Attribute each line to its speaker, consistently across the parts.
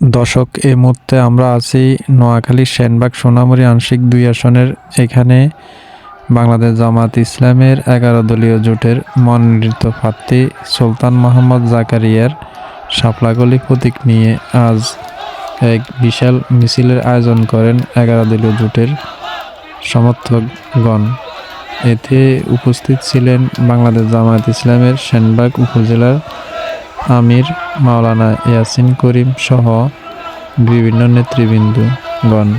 Speaker 1: দর্শক, এই মুহূর্তে আমরা আছি নোয়াখালী সেনবাগ সোনামুড়ি আংশিক 2 আসনের। এখানে বাংলাদেশ জামাত ইসলামের 11 দলীয় জোটের মনোনীত প্রার্থী সুলতান মোহাম্মদ জাকারিয়ার শাপলাকলি প্রতীক নিয়ে আজ এক বিশাল মিছিলের আয়োজন করেন 11 দলীয় জোটের সমর্থকগণ। এতে উপস্থিত ছিলেন বাংলাদেশ জামাত ইসলামের সেনবাগ উপজেলার আমির মাওলানা ইয়াসিন করিম সহ বিভিন্ন নেতৃবৃন্দগণ।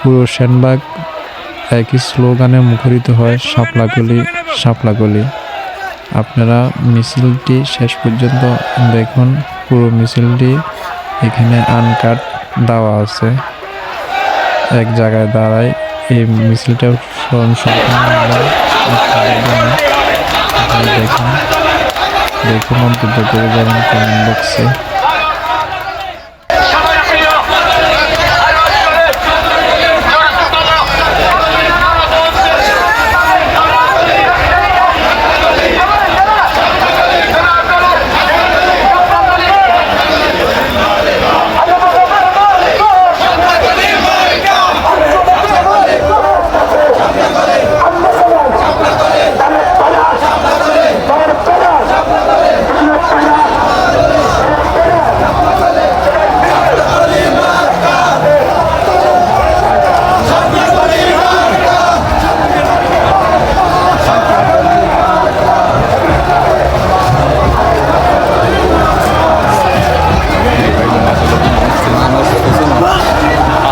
Speaker 1: পুরো সেনবাগ একই স্লোগানে মুখরিত হয়, শাপলাকলি শাপলাকলি। আপনারা মিছিলটি শেষ পর্যন্ত দেখুন। পুরো মিছিলটি এখানে আনকাট দেওয়া আছে, এক জায়গায় দাঁড়ায় এই মিছিলটা দেখুন মন্তব্য করে যাবেন কমেন্ট বক্সে।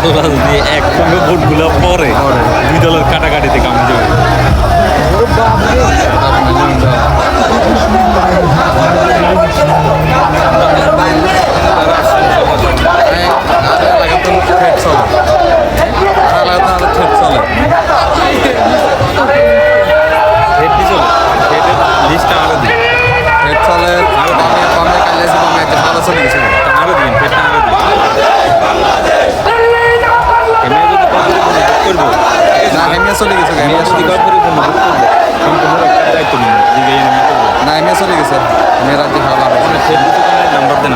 Speaker 2: আল্লাহ যদি একসঙ্গে ভোটগুলো পরে দুই দলের কাটাকাটিতে কাম যাবে।
Speaker 3: চলে গেছে না এমএ চলে গেছে রাজ্যে ভালো
Speaker 2: নাম্বার দেন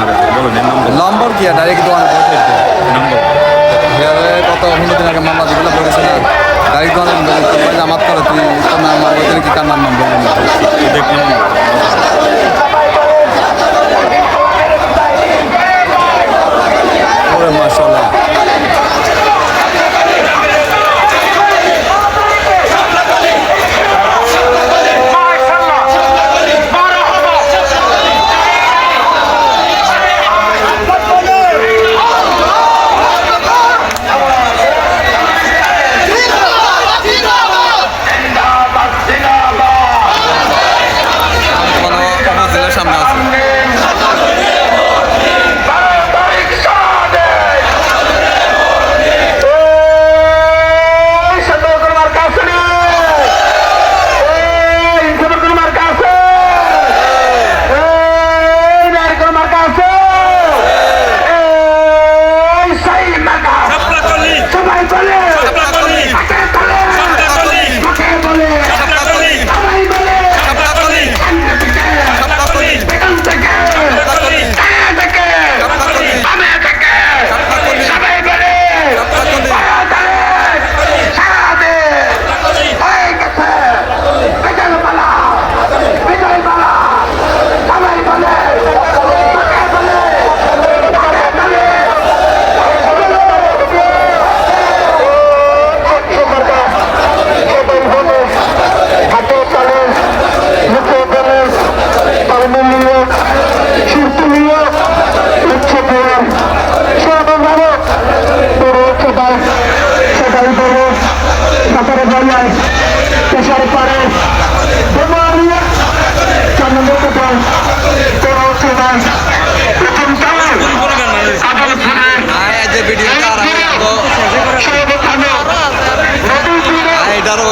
Speaker 3: নম্বর কি ডাইরেক্ট দোকানে
Speaker 2: নাম্বার
Speaker 3: কত 15 দিন আগে মামলা যেগুলো করেছে না ডাইরেক্ট দোকানে জামাত করে তুই তোর নাম ওইখানে কি তার নাম বলবেন মাশাআল্লাহ।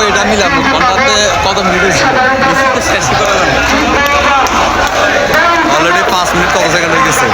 Speaker 3: এটা মিলাম কত মিনিট অলরেডি 5 মিনিট কত সেকেন্ড হয়ে গেছে।